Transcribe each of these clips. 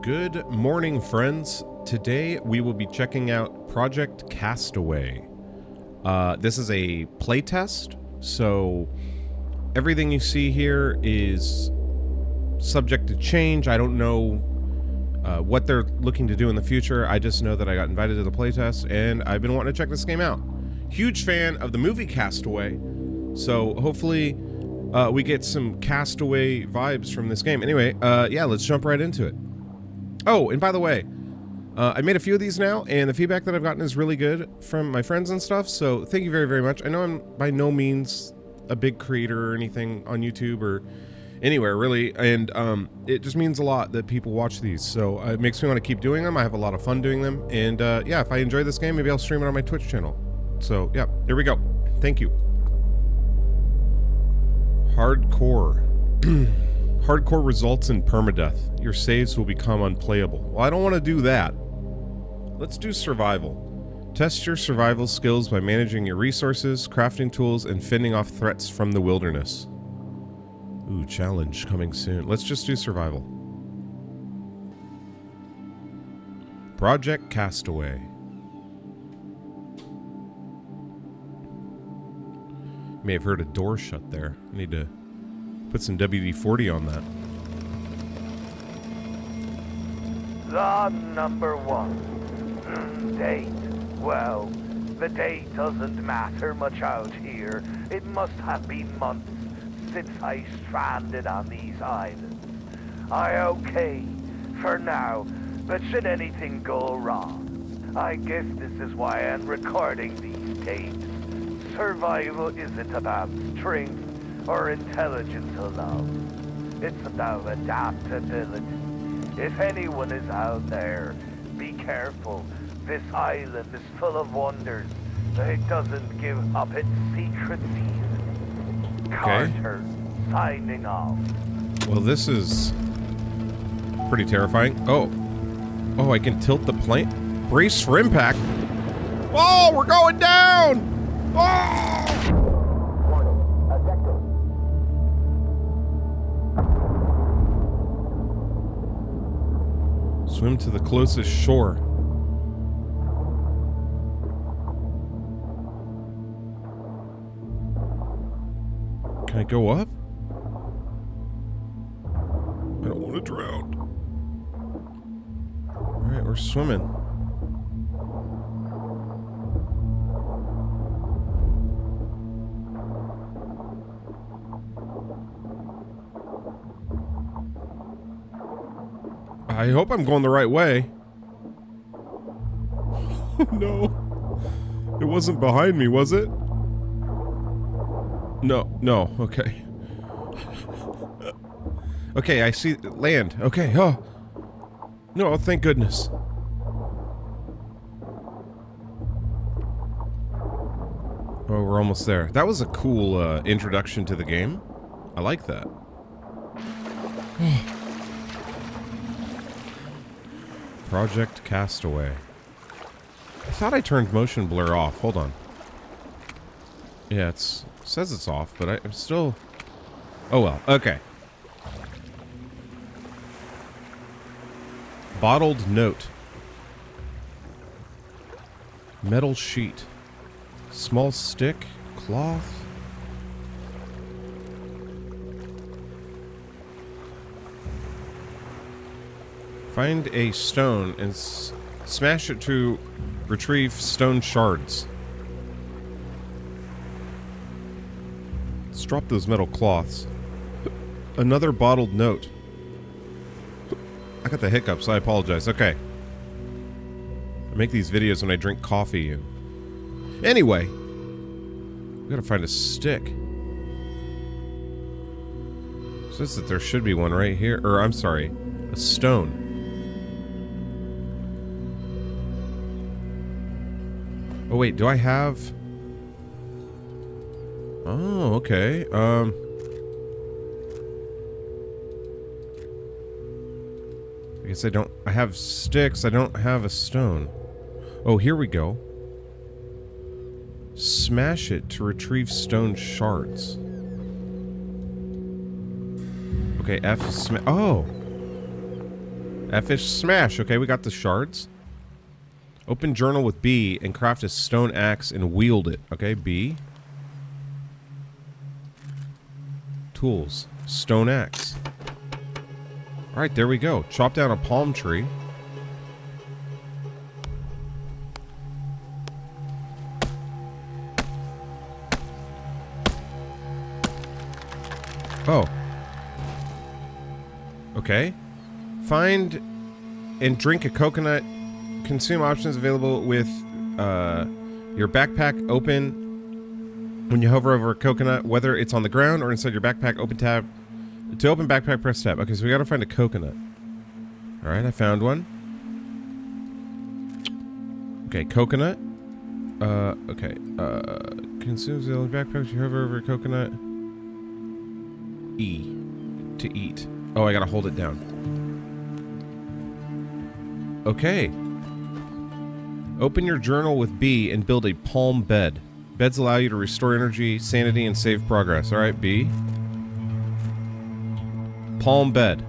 Good morning, friends. Today we will be checking out Project Castaway. This is a playtest, so everything you see here is subject to change. I don't know what they're looking to do in the future. I just know that I got invited to the playtest, and I've been wanting to check this game out. Huge fan of the movie Castaway, so hopefully we get some Castaway vibes from this game. Anyway, yeah, let's jump right into it. Oh, and by the way, I made a few of these now, and the feedback that I've gotten is really good from my friends and stuff, so thank you very, very much. I know I'm by no means a big creator or anything on YouTube or anywhere, really, and it just means a lot that people watch these, so it makes me want to keep doing them. I have a lot of fun doing them, and yeah, if I enjoy this game, maybe I'll stream it on my Twitch channel. So, yeah, here we go. Thank you. Hardcore. Hardcore results in permadeath. Your saves will become unplayable. Well, I don't want to do that. Let's do survival. Test your survival skills by managing your resources, crafting tools, and fending off threats from the wilderness. Ooh, challenge coming soon. Let's just do survival. Project Castaway. You may have heard a door shut there. I need to put some WD-40 on that. Law number 1. Date. Well, the date doesn't matter much out here. It must have been months since I stranded on these islands. Okay for now, but should anything go wrong, I guess this is why I'm recording these tapes. Survival isn't about strength or intelligence alone. It's about adaptability. If anyone is out there, be careful. This island is full of wonders, but it doesn't give up its secrecies. Okay. Carter, signing off. Well, this is pretty terrifying. Oh. Oh, I can tilt the plane. Brace for impact. Oh, we're going down! Oh! Swim to the closest shore. Can I go up? I don't want to drown. Alright, we're swimming. I hope I'm going the right way. Oh, no. It wasn't behind me, was it? No, okay. Okay, I see land. Okay, oh. No, thank goodness. Oh, we're almost there. That was a cool introduction to the game. I like that. Project Castaway. I thought I turned motion blur off. Hold on. Yeah, it says it's off, but I'm still... Oh well, okay. Bottled note. Metal sheet. Small stick. Cloth. Find a stone and smash it to retrieve stone shards. Let's drop those metal cloths. Another bottled note. I got the hiccups, I apologize. Okay. I make these videos when I drink coffee and... Anyway. We gotta find a stick. It says that there should be one right here. Or, I'm sorry. A stone. Oh wait, do I have... Oh, okay. I guess I don't... I have sticks, I don't have a stone. Oh, here we go. Smash it to retrieve stone shards. Okay, F is oh! F-ish smash. Okay, we got the shards. Open journal with B and craft a stone axe and wield it. Okay, B. Tools. Stone axe. Alright, there we go. Chop down a palm tree. Oh. Okay. Find and drink a coconut. Consume options available with your backpack open when you hover over a coconut, whether it's on the ground or inside your backpack. Open tab. To open backpack, press tab. Okay, so we gotta find a coconut. Alright, I found one. Okay, coconut. Okay. Consumes the backpack. You hover over a coconut. E. To eat. Oh, I gotta hold it down. Okay. Open your journal with B and build a palm bed. Beds allow you to restore energy, sanity, and save progress. Alright, B. Palm bed.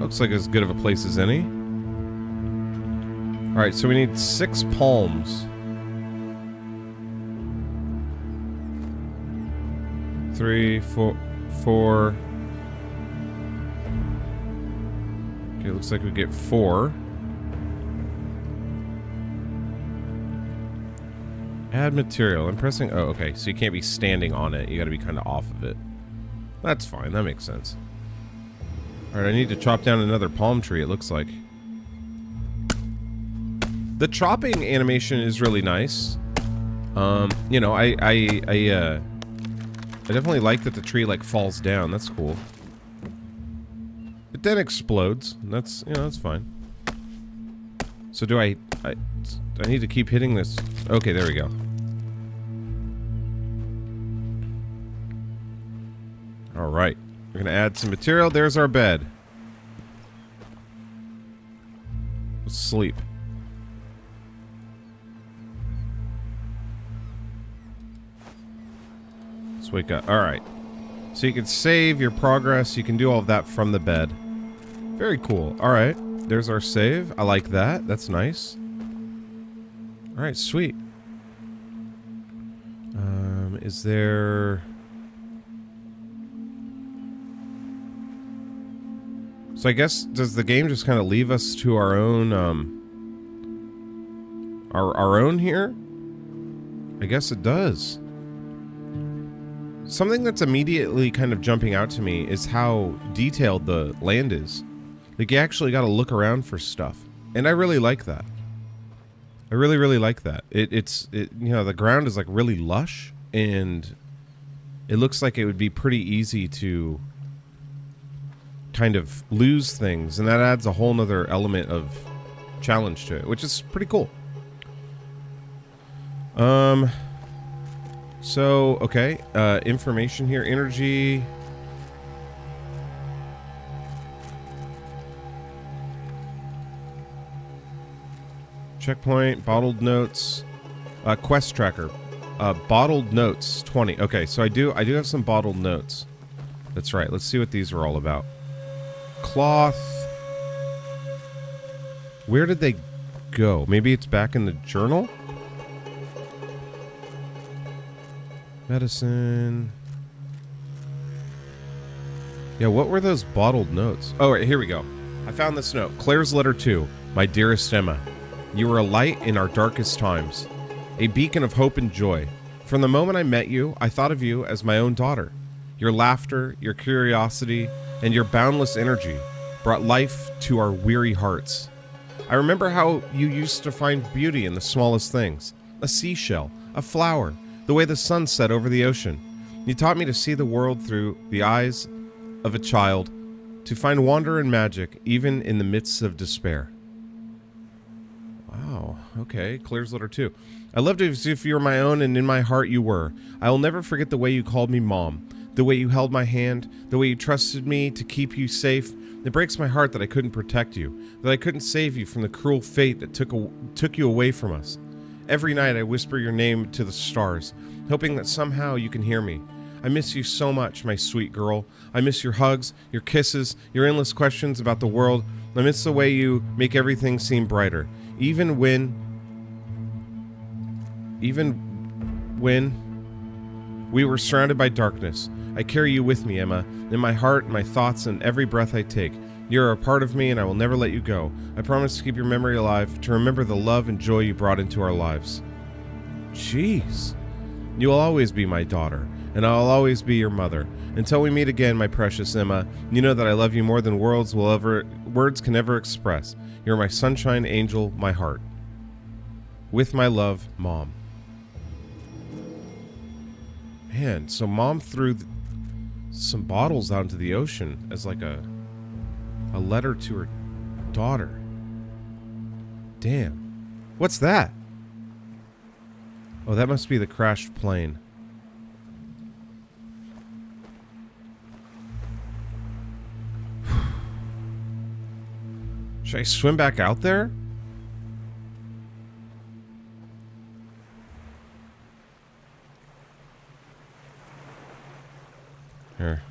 Looks like as good of a place as any. Alright, so we need 6 palms. 3, 4. Okay, looks like we get 4. Add material. I'm pressing... Oh, okay. So you can't be standing on it. You gotta be kind of off of it. That's fine. That makes sense. Alright, I need to chop down another palm tree, it looks like. The chopping animation is really nice. You know, I definitely like that the tree, like, falls down. That's cool. It then explodes. That's, you know, that's fine. So do I need to keep hitting this? Okay, there we go. Alright. We're gonna add some material. There's our bed. Let's sleep. Let's wake up. Alright. So you can save your progress. You can do all of that from the bed. Very cool. Alright. There's our save. I like that. That's nice. Alright, sweet. Is there... So I guess, does the game just kind of leave us to our own, our own here? I guess it does. Something that's immediately kind of jumping out to me is how detailed the land is. Like, you actually gotta look around for stuff. And I really like that. I really, really like that. You know, the ground is, like, really lush, and it looks like it would be pretty easy to kind of lose things, and that adds a whole nother element of challenge to it, which is pretty cool. So, okay, information here, energy. Checkpoint, bottled notes, quest tracker, bottled notes, 20. Okay, so I do have some bottled notes. That's right. Let's see what these are all about. Cloth. Where did they go? Maybe it's back in the journal? Medicine. Yeah, what were those bottled notes? Oh, right, here we go. I found this note. Claire's letter 2. My dearest Emma. You were a light in our darkest times. A beacon of hope and joy. From the moment I met you, I thought of you as my own daughter. Your laughter, your curiosity, and your boundless energy brought life to our weary hearts. I remember how you used to find beauty in the smallest things. A seashell, a flower, the way the sun set over the ocean. You taught me to see the world through the eyes of a child, to find wonder and magic even in the midst of despair. Wow, okay, Claire's letter 2. I loved you as if you were my own, and in my heart you were. I will never forget the way you called me Mom. The way you held my hand, the way you trusted me to keep you safe. It breaks my heart that I couldn't protect you, that I couldn't save you from the cruel fate that took you away from us. Every night I whisper your name to the stars, hoping that somehow you can hear me. I miss you so much, my sweet girl. I miss your hugs, your kisses, your endless questions about the world. I miss the way you make everything seem brighter. Even when we were surrounded by darkness. I carry you with me, Emma, in my heart, my thoughts, and every breath I take. You're a part of me, and I will never let you go. I promise to keep your memory alive, to remember the love and joy you brought into our lives. Jeez. You will always be my daughter, and I will always be your mother. Until we meet again, my precious Emma, you know that I love you more than words can ever express. You're my sunshine, angel, my heart. With my love, Mom. Man, so Mom threw some bottles out into the ocean as like a letter to her daughter. Damn. What's that? Oh, that must be the crashed plane. Should I swim back out there? Here.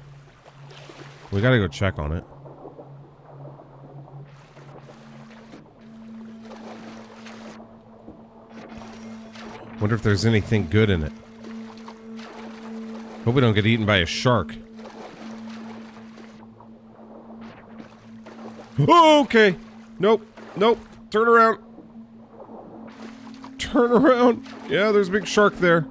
We gotta go check on it. Wonder if there's anything good in it. Hope we don't get eaten by a shark. Oh, okay. Nope. Nope. Turn around. Turn around. Yeah, there's a big shark there.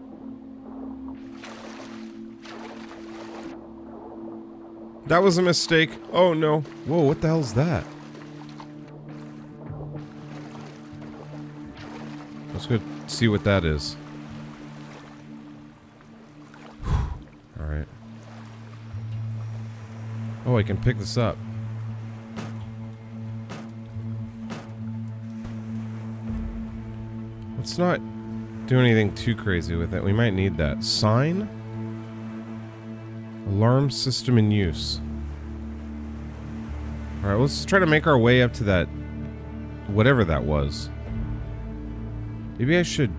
That was a mistake. Oh, no. Whoa, what the hell's that? Let's go see what that is. Alright. Oh, I can pick this up. Let's not do anything too crazy with it. We might need that. Sign? Alarm system in use. Alright, let's try to make our way up to that... whatever that was. Maybe I should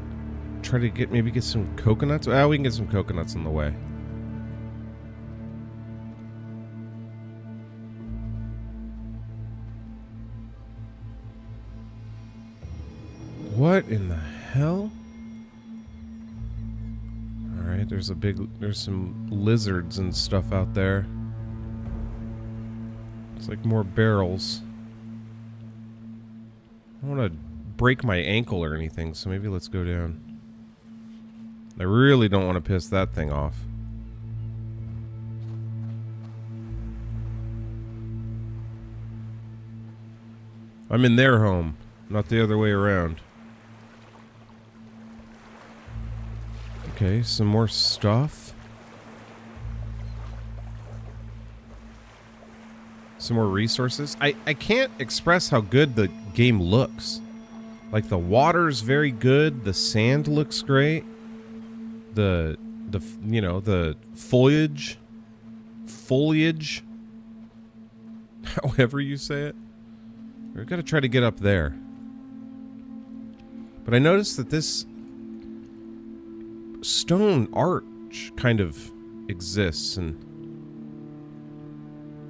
try to get some coconuts? Ah, we can get some coconuts on the way. What in the hell? Alright, there's some lizards and stuff out there. It's like more barrels. I don't want to break my ankle or anything, so maybe let's go down. I really don't want to piss that thing off. I'm in their home, not the other way around. Okay, some more stuff. Some more resources. I can't express how good the game looks. Like, the water's very good, the sand looks great. The you know, the foliage, however you say it. We've got to try to get up there. But I noticed that this stone arch kind of exists, and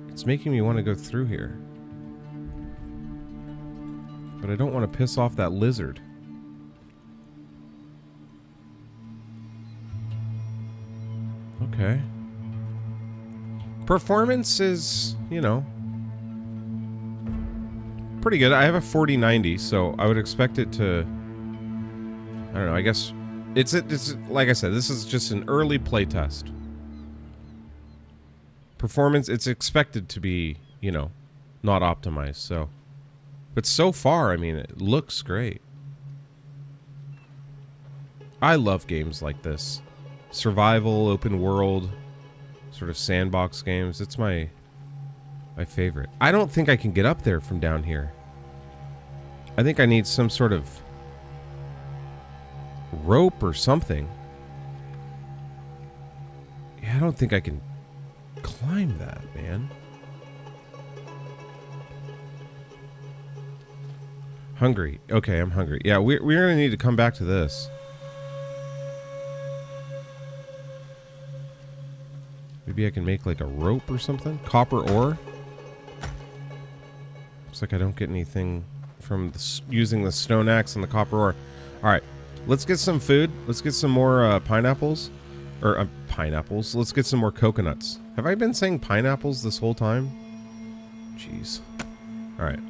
it's making me want to go through here. But I don't want to piss off that lizard. Okay. Performance is, you know, pretty good. I have a 4090, so I would expect it to... I don't know, I guess... It's like I said, this is just an early playtest. Performance, it's expected to be, you know, not optimized, so... But so far, I mean, it looks great. I love games like this. Survival, open world, sort of sandbox games. It's my favorite. I don't think I can get up there from down here. I think I need some sort of rope or something. Yeah, I don't think I can climb that, man. Hungry. Okay, I'm hungry. Yeah, we're gonna need to come back to this. Maybe I can make like a rope or something? Copper ore? Looks like I don't get anything from using the stone axe and the copper ore. Alright, let's get some food. Let's get some more pineapples. Or pineapples. Let's get some more coconuts. Have I been saying pineapples this whole time? Jeez. Alright.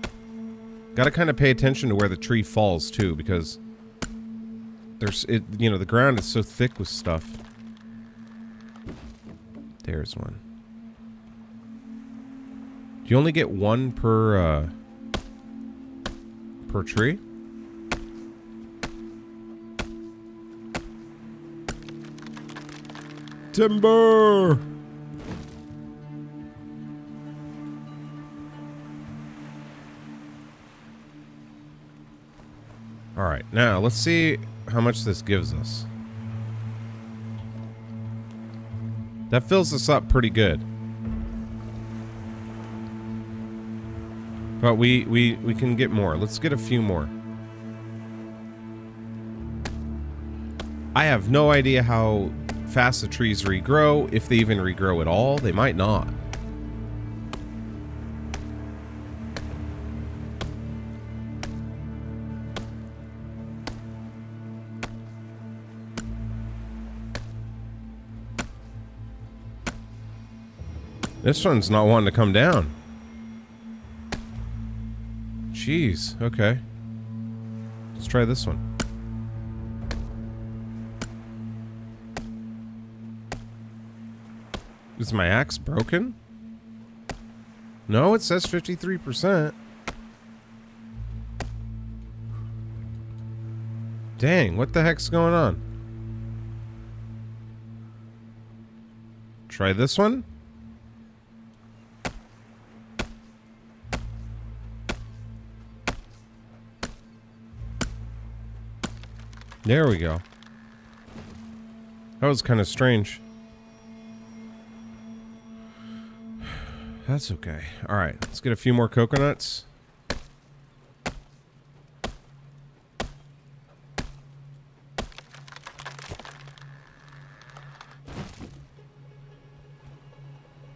Gotta kind of pay attention to where the tree falls too, because you know, the ground is so thick with stuff. There's one. Do you only get one per tree? Timber! Alright, now let's see how much this gives us. That fills us up pretty good. But we can get more. Let's get a few more. I have no idea how fast the trees regrow, if they even regrow at all. They might not. This one's not wanting to come down. Jeez, okay. Let's try this one. Is my axe broken? No, it says 53%. Dang, what the heck's going on? Try this one. There we go. That was kind of strange. That's okay. Alright, let's get a few more coconuts.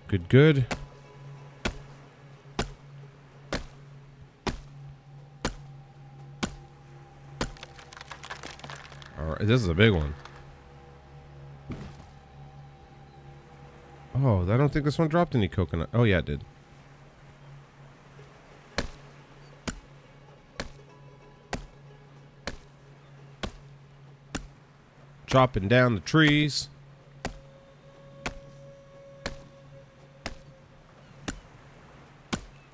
Good, good. Alright, this is a big one. Oh, I don't think this one dropped any coconut. Oh, yeah, it did. Chopping down the trees.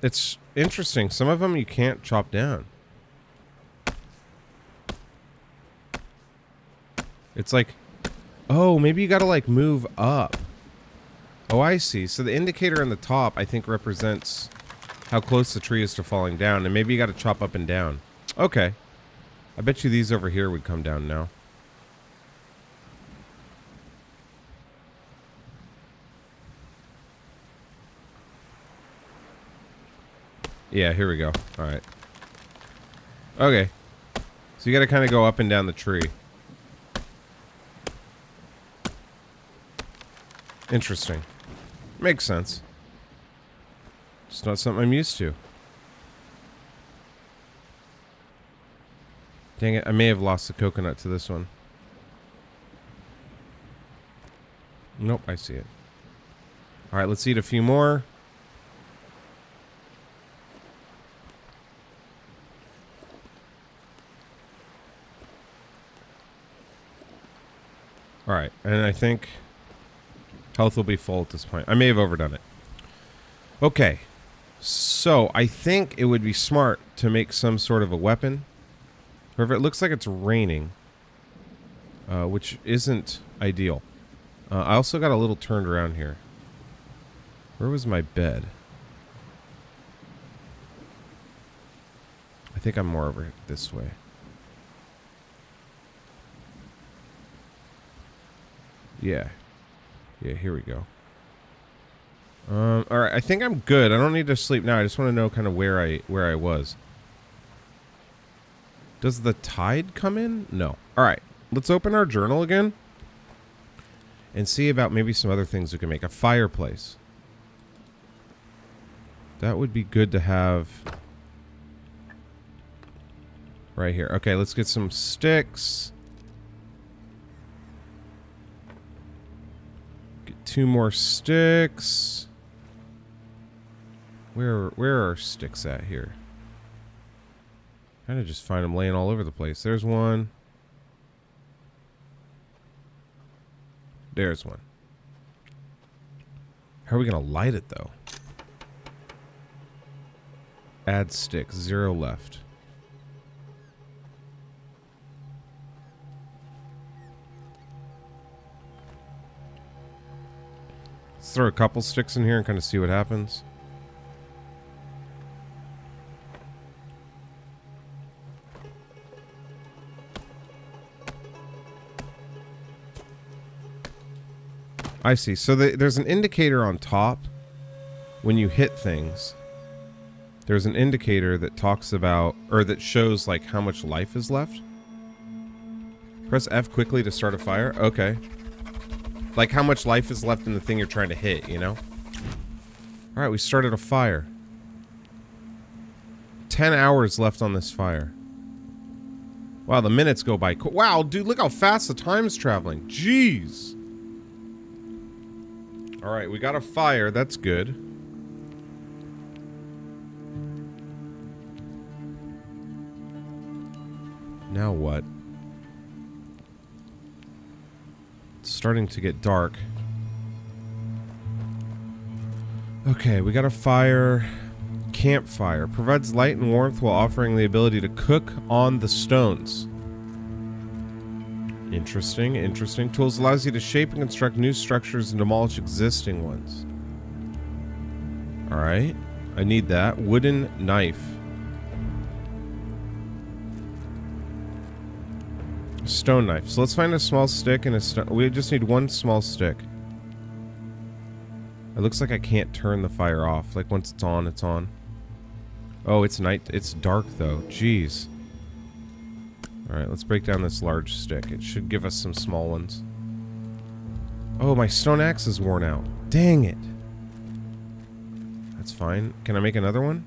It's interesting. Some of them you can't chop down. It's like, oh, maybe you gotta like move up. Oh, I see. So the indicator on the top, I think, represents how close the tree is to falling down. And maybe you gotta chop up and down. Okay. I bet you these over here would come down now. Yeah, here we go. Alright. Okay. So you gotta kind of go up and down the tree. Interesting. Makes sense. Just not something I'm used to. Dang it, I may have lost the coconut to this one. Nope, I see it. Alright, let's eat a few more. Alright, and I think health will be full at this point. I may have overdone it. Okay. So, I think it would be smart to make some sort of a weapon. However, it looks like it's raining. Which isn't ideal. I also got a little turned around here. Where was my bed? I think I'm more over this way. Yeah. Yeah, here we go. Alright, I think I'm good. I don't need to sleep now. I just want to know kind of where I was. Does the tide come in? No. Alright, let's open our journal again. and see about maybe some other things we can make. A fireplace. That would be good to have right here. Okay, let's get some sticks. Get 2 more sticks. Where are our sticks at here? Kind of just find them laying all over the place. There's one. There's one. How are we going to light it, though? Add sticks. 0 left. Let's throw a couple sticks in here and kind of see what happens. I see. So there's an indicator on top when you hit things. There's an indicator that talks about, or that shows like how much life is left. Press F quickly to start a fire. Okay. Like how much life is left in the thing you're trying to hit, you know? Alright, we started a fire. 10 hours left on this fire. Wow, the minutes go by. Wow, dude, look how fast the time's traveling. Jeez. Alright, we got a fire. That's good. Now what? It's starting to get dark. Okay, we got a fire. Campfire. Provides light and warmth while offering the ability to cook on the stones. Interesting, interesting. Tools allows you to shape and construct new structures and demolish existing ones. Alright. I need that. Wooden knife. Stone knife. So let's find a small stick and a stone. We just need 1 small stick. It looks like I can't turn the fire off. Like once it's on, it's on. Oh, it's night. It's dark though. Jeez. Alright, let's break down this large stick. It should give us some small ones. Oh, my stone axe is worn out. Dang it. That's fine. Can I make another one?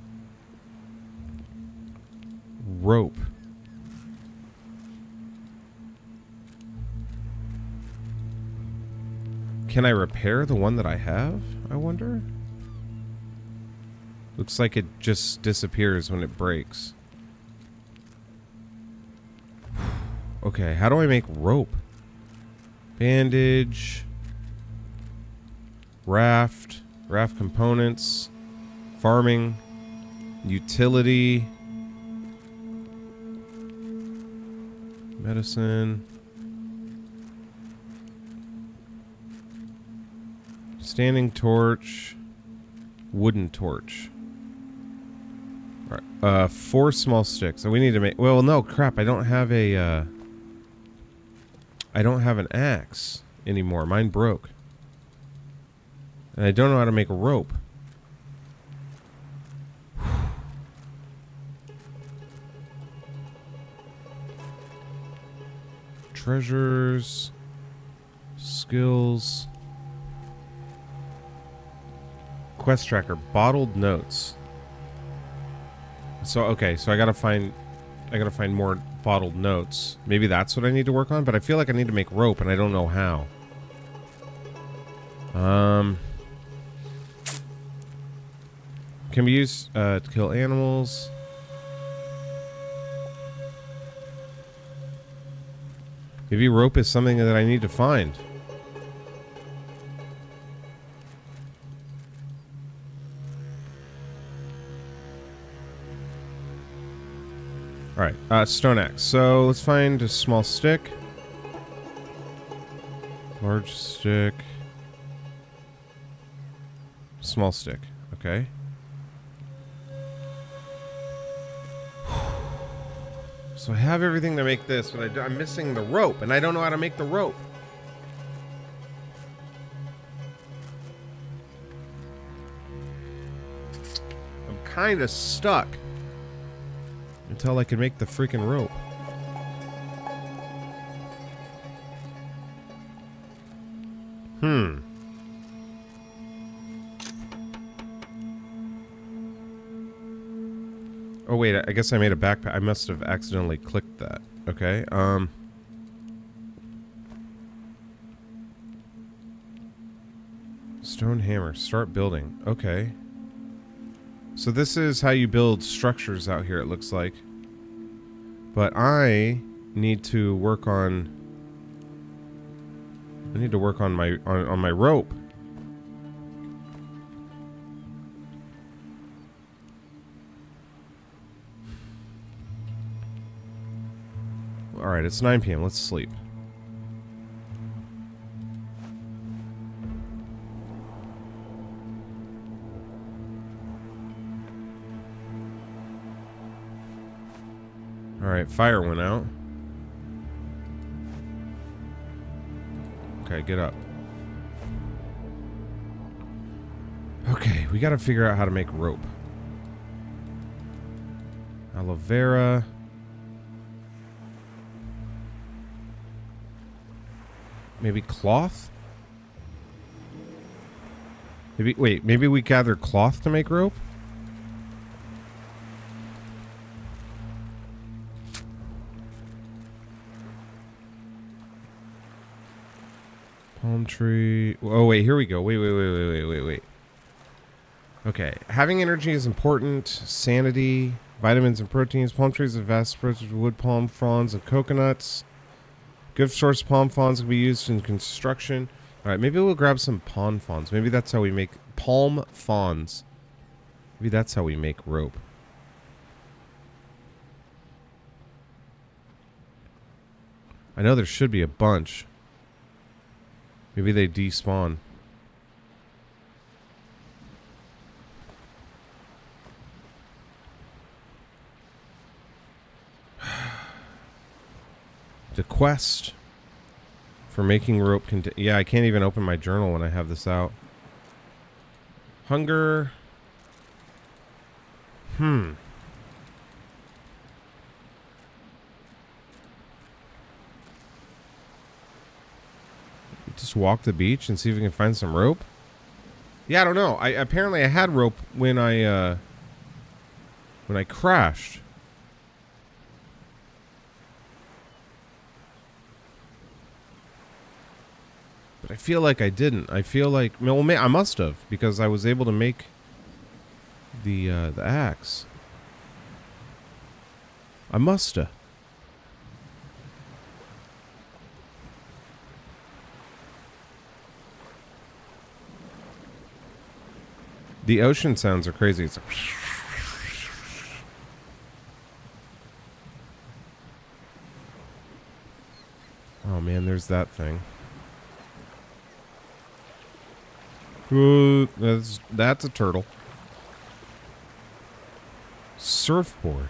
Rope. Can I repair the one that I have, I wonder? Looks like it just disappears when it breaks. Okay, how do I make rope? Bandage. Raft. Raft components. Farming. Utility. Medicine. Standing torch. Wooden torch. Alright, 4 small sticks. So we need to make... Well, no, crap. I don't have a, I don't have an axe anymore. Mine broke. And I don't know how to make a rope. Treasures. Skills. Quest tracker. Bottled notes. So, okay, so I gotta find more bottled notes. Maybe that's what I need to work on, but I feel like I need to make rope, and I don't know how. Can be used to kill animals. Maybe rope is something that I need to find. Alright, stone axe. So let's find a small stick. Large stick. Small stick. Okay. So I have everything to make this, but I'm missing the rope, and I don't know how to make the rope. I'm kind of stuck until I can make the freaking rope. Hmm. Oh wait, I guess I made a backpack. I must have accidentally clicked that. Okay, stone hammer, start building. Okay. So this is how you build structures out here, it looks like. But I need to work on... I need to work on my on my rope. Alright, it's 9 p.m. Let's sleep. Alright, fire went out. Okay, get up. Okay, we gotta figure out how to make rope. Aloe vera. Maybe cloth? Maybe we gather cloth to make rope? Palm tree. Oh, wait, here we go. Wait. Okay, having energy is important. Sanity, vitamins and proteins. Palm trees are vast spreads of wood, palm fronds, and coconuts. Good source palm fronds can be used in construction. Alright, maybe we'll grab some palm fronds. Maybe that's how we make palm fronds. Maybe that's how we make rope. I know there should be a bunch. Maybe they despawn. The quest for making rope yeah, I can't even open my journal when I have this out. Hunger. Just walk the beach and see if we can find some rope? Yeah, I don't know. Apparently I had rope when I crashed. But I feel like I didn't. I feel like... Well, I must have, because I was able to make the axe. I must have. The ocean sounds are crazy. It's like... Oh man, there's that thing. Ooh, that's a turtle. Surfboard.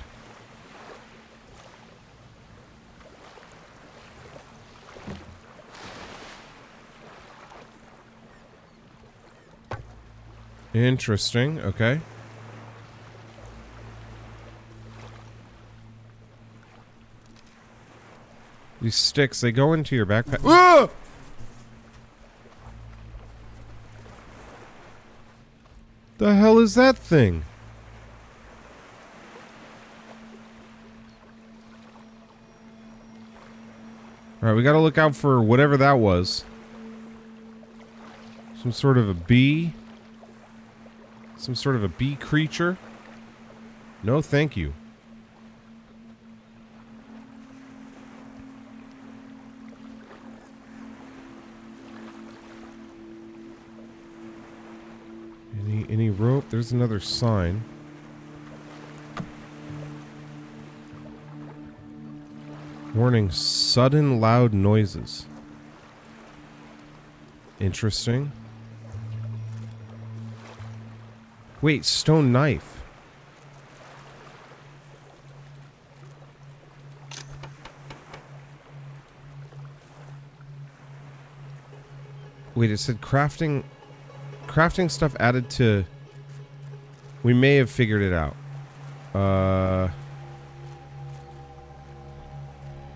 Interesting. Okay. These sticks, they go into your backpack. Ah! The hell is that thing? Alright, we gotta look out for whatever that was. Some sort of a bee. Some sort of a bee creature. No, thank you. Any rope? There's another sign. Warning, sudden loud noises. Interesting. Wait, stone knife. Wait, it said crafting stuff added to... We may have figured it out.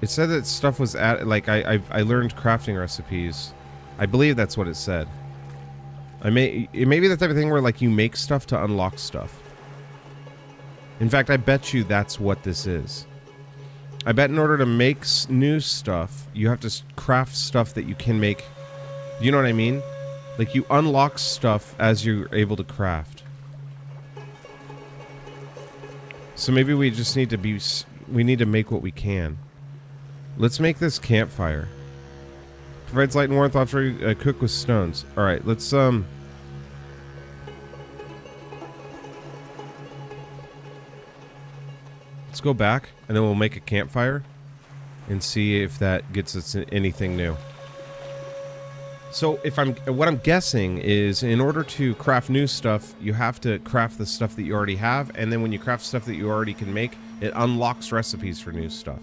It said that stuff was added... Like, I learned crafting recipes I believe that's what it said. It may be the type of thing where like you make stuff to unlock stuff. In fact, I bet you that's what this is. I bet in order to make new stuff, you have to craft stuff that you can make. You know what I mean? Like you unlock stuff as you're able to craft. So maybe we just need to be... We need to make what we can. Let's make this campfire. Provides light and warmth after cook with stones. Alright, let's let's go back and then we'll make a campfire and see if that gets us anything new. So what I'm guessing is in order to craft new stuff, you have to craft the stuff that you already have, and then when you craft stuff that you already can make, it unlocks recipes for new stuff.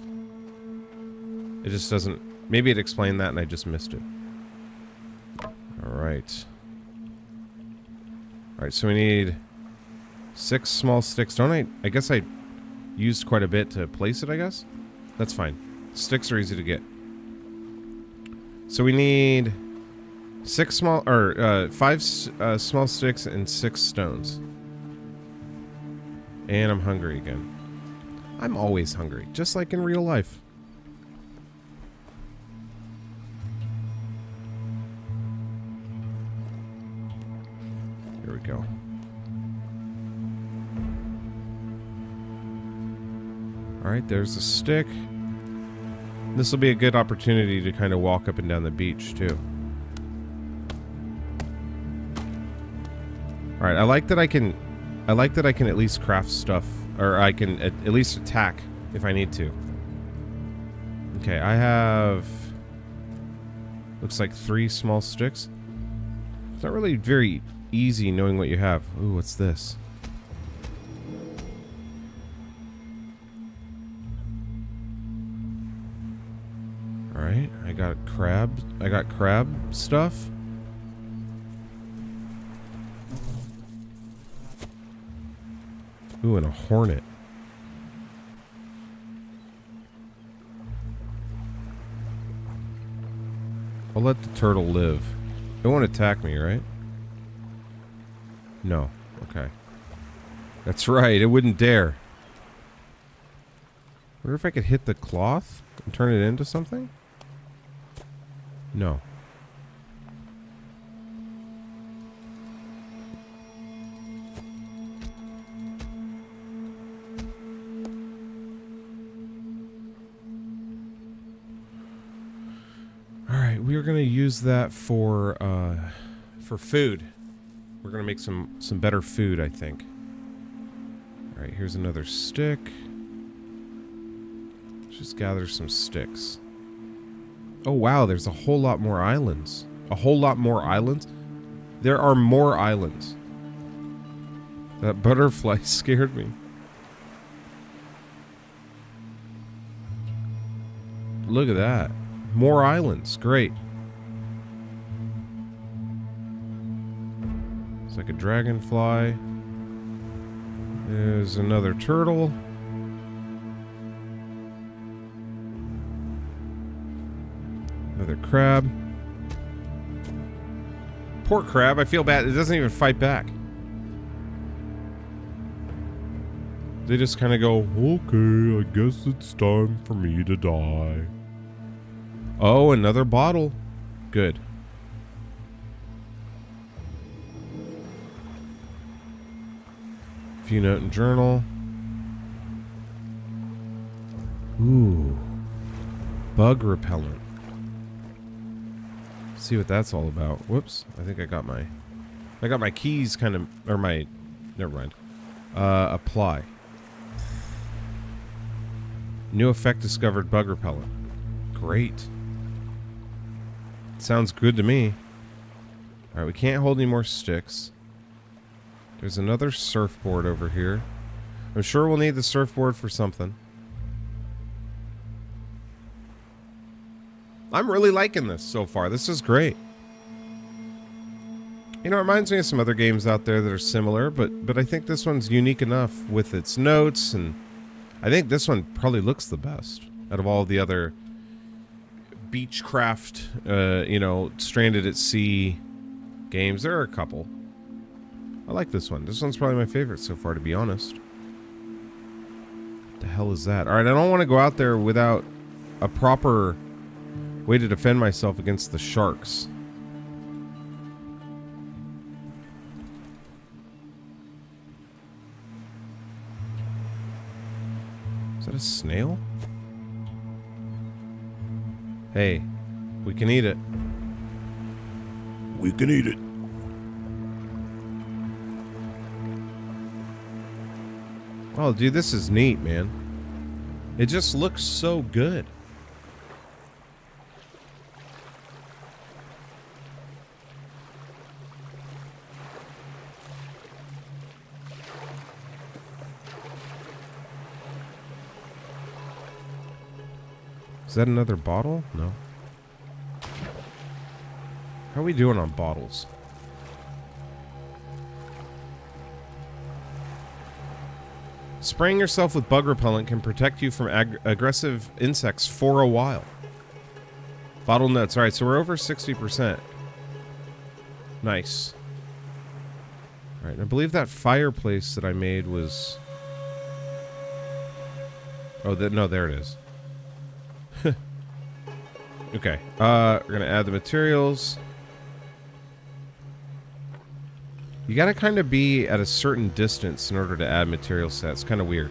It just doesn't... Maybe it explained that and I just missed it. Alright. Alright, so we need 6 small sticks. Don't I guess I used quite a bit to place it, I guess? That's fine. Sticks are easy to get. So we need 5 small sticks and 6 stones. And I'm hungry again. I'm always hungry, just like in real life. Here we go. Alright, there's a stick. This will be a good opportunity to kind of walk up and down the beach, too. Alright, I like that I can at least craft stuff, or I can at least attack if I need to. Okay, I have... Looks like 3 small sticks. It's not really very easy knowing what you have. Ooh, what's this? Alright, I got crab stuff. Ooh, and a hornet. I'll let the turtle live. It won't attack me, right? No. Okay. That's right, it wouldn't dare. I wonder if I could hit the cloth and turn it into something? No. Alright, we are going to use that for food. We're going to make some better food, I think. Alright, here's another stick. Let's just gather some sticks. Oh wow, there's a whole lot more islands. A whole lot more islands? There are more islands. That butterfly scared me. Look at that. More islands. Great. It's like a dragonfly. There's another turtle. Another crab. Poor crab. I feel bad. It doesn't even fight back. They just kind of go, okay, I guess it's time for me to die. Oh, another bottle. Good. Few note and journal. Ooh. Bug repellent. Let's see what that's all about. Whoops. I think I got my keys kind of, or my, never mind. Apply. New effect discovered, bug repellent. Great. Sounds good to me. Alright, we can't hold any more sticks. There's another surfboard over here. I'm sure we'll need the surfboard for something. I'm really liking this so far. This is great. You know, it reminds me of some other games out there that are similar, but I think this one's unique enough with its notes, and I think this one probably looks the best out of all the other beechcraft, you know, stranded at sea games. There are a couple. I like this one. This one's probably my favorite so far, to be honest. What the hell is that? Alright, I don't want to go out there without a proper way to defend myself against the sharks. Is that a snail? Hey, we can eat it. We can eat it. Oh, dude, this is neat, man. It just looks so good. Is that another bottle? No. How are we doing on bottles? Spraying yourself with bug repellent can protect you from aggressive insects for a while. Bottle nuts. Alright, so we're over 60%. Nice. Alright, I believe that fireplace that I made was... Oh, no, there it is. Okay, we're gonna add the materials. You gotta kind of be at a certain distance in order to add material sets. Kind of weird.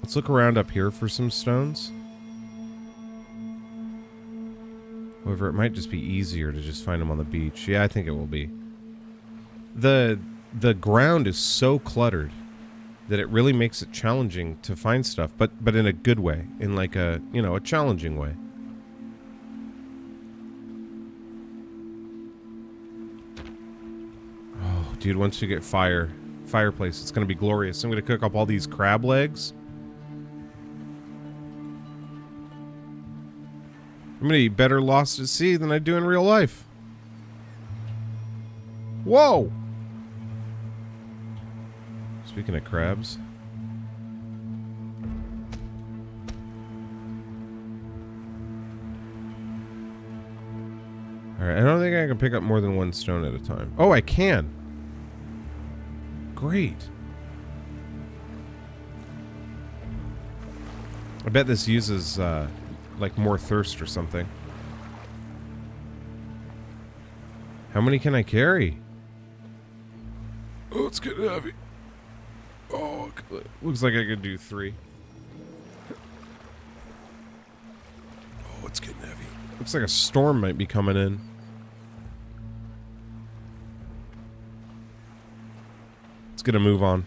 Let's look around up here for some stones. However, it might just be easier to just find them on the beach. Yeah, I think it will be. The ground is so cluttered that it really makes it challenging to find stuff, but in a good way, in like a, you know, a challenging way. Oh, dude, once you get fireplace, it's gonna be glorious. I'm gonna cook up all these crab legs. I'm gonna eat better lost at sea than I do in real life. Whoa! Speaking of crabs. Alright, I don't think I can pick up more than one stone at a time. Oh, I can! Great. I bet this uses, like, more thirst or something. How many can I carry? Oh, it's getting heavy. Oh, looks like I could do 3. Oh, it's getting heavy. Looks like a storm might be coming in. Let's get a move on.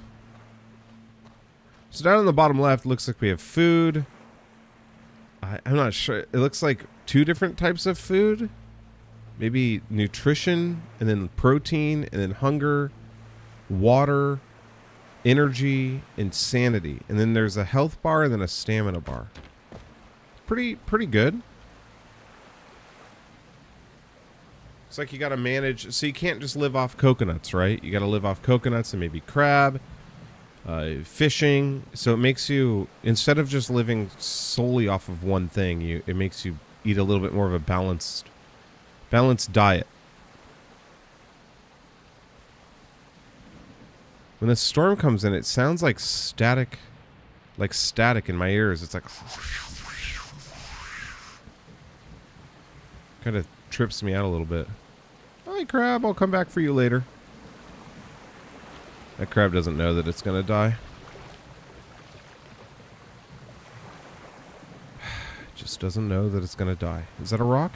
So down in the bottom left, looks like we have food. I'm not sure. It looks like 2 different types of food. Maybe nutrition, and then protein, and then hunger, water, energy, and sanity. And then there's a health bar and then a stamina bar. Pretty good. It's like you gotta manage, so you can't just live off coconuts, right? You gotta live off coconuts and maybe crab, fishing. So it makes you, instead of just living solely off of one thing, it makes you eat a little bit more of a balanced diet. When the storm comes in, it sounds like static in my ears. It's like kind of trips me out a little bit. Hi, crab. I'll come back for you later. That crab doesn't know that it's gonna die. Just doesn't know that it's gonna die. Is that a rock?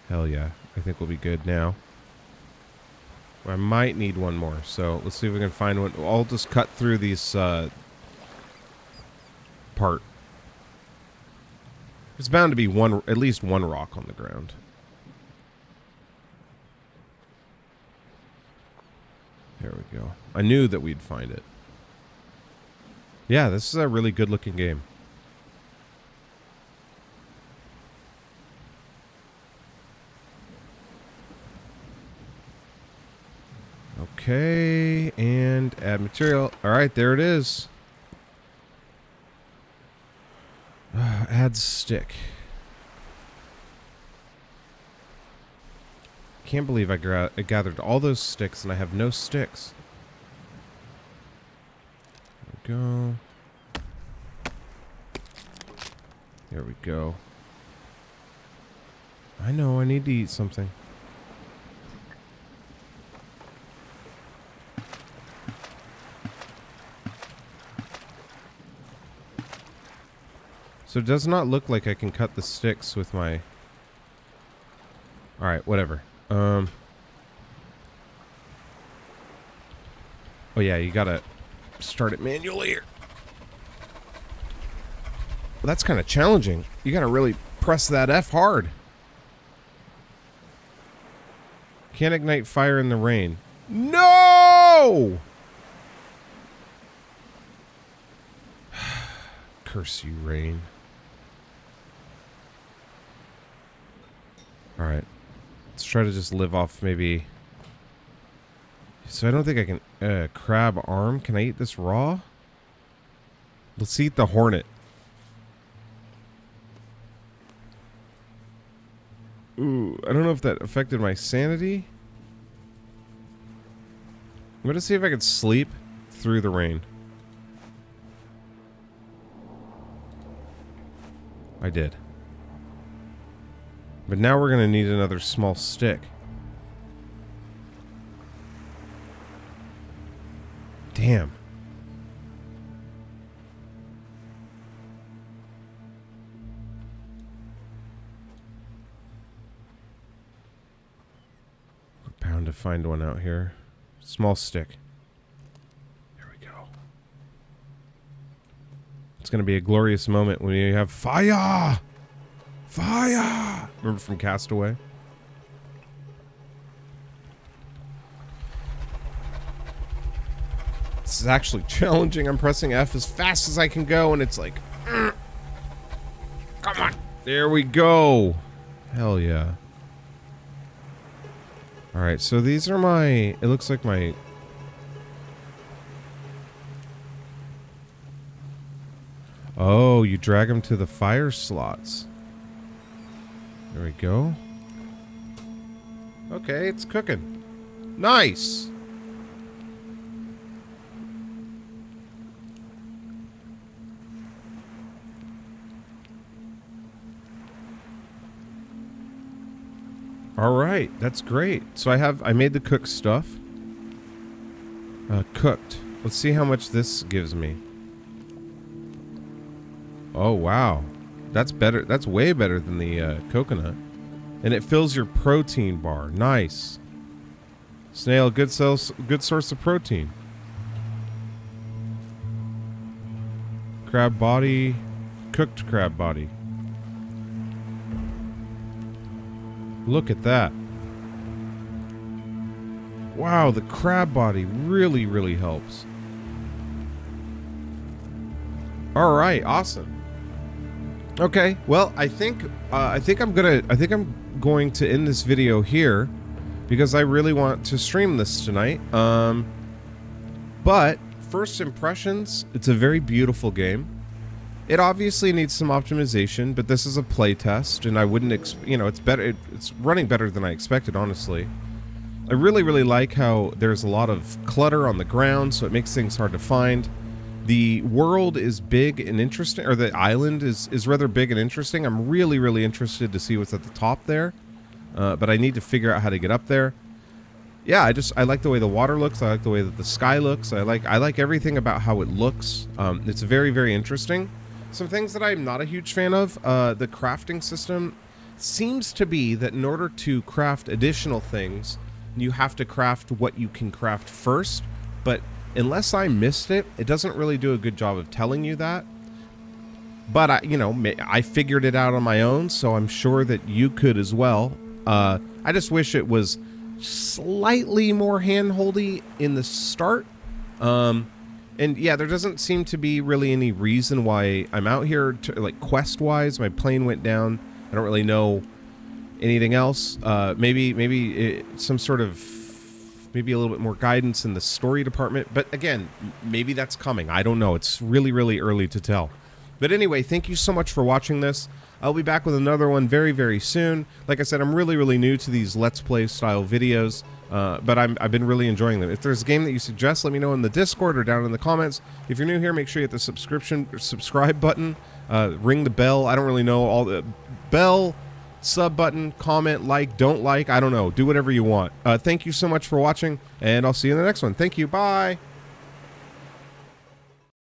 Hell yeah. I think we'll be good now. I might need one more, so let's see if we can find one. I'll just cut through these part. There's bound to be at least one rock on the ground. There we go. I knew that we'd find it. Yeah, this is a really good looking game. Okay, and add material. All right, there it is. Add stick. Can't believe I gathered all those sticks and I have no sticks. There we go. There we go. I know, I need to eat something. So it does not look like I can cut the sticks with my... Alright, whatever. Oh yeah, you gotta start it manually here. Well, that's kind of challenging. You gotta really press that F hard. Can't ignite fire in the rain. No! Curse you, rain. Alright. Let's try to just live off maybe... So I don't think I can... crab arm. Can I eat this raw? Let's eat the hornet. Ooh, I don't know if that affected my sanity. I'm gonna see if I can sleep through the rain. I did. But now we're gonna need another small stick. Damn. We're bound to find one out here. Small stick. There we go. It's gonna be a glorious moment when you have fire! Fire! Remember from Castaway? This is actually challenging. I'm pressing F as fast as I can go, and it's like... Come on! There we go! Hell yeah. Alright, so these are my... It looks like my... Oh, you drag them to the fire slots. There we go. Okay, it's cooking. Nice! Alright, that's great. So I made the cooked stuff. Cooked. Let's see how much this gives me. Oh, wow. That's better. That's way better than the coconut. And it fills your protein bar. Nice. Snail, good source of protein. Crab body. Cooked crab body. Look at that. Wow, the crab body really, really helps. Alright, awesome. Okay, well, I think I'm going to end this video here because I really want to stream this tonight. But first impressions, it's a very beautiful game. It obviously needs some optimization, but this is a playtest, and I wouldn't, you know, it's better. It's running better than I expected, honestly. I really, really like how there's a lot of clutter on the ground, so it makes things hard to find. The world is big and interesting, or the island is rather big and interesting. I'm really, really interested to see what's at the top there, but I need to figure out how to get up there. Yeah, I like the way the water looks. I like the way that the sky looks. I like everything about how it looks. It's very, very interesting. Some things that I'm not a huge fan of, the crafting system seems to be that in order to craft additional things, you have to craft what you can craft first, but unless I missed it, it doesn't really do a good job of telling you that. But I figured it out on my own, so I'm sure that you could as well. I just wish it was slightly more hand-holdy in the start. And yeah, there doesn't seem to be really any reason why I'm out here, like quest-wise. My plane went down. I don't really know anything else. Maybe some sort of, maybe a little bit more guidance in the story department. But again, maybe that's coming. I don't know. It's really, really early to tell. But anyway, thank you so much for watching this. I'll be back with another one very, very soon. Like I said, I'm really, really new to these Let's Play style videos, but I've been really enjoying them. If there's a game that you suggest, let me know in the Discord or down in the comments. If you're new here, make sure you hit the subscribe button, ring the bell. I don't really know all the bell, sub button, comment, like, don't like, I don't know. Do whatever you want. Thank you so much for watching, and I'll see you in the next one. Thank you. Bye.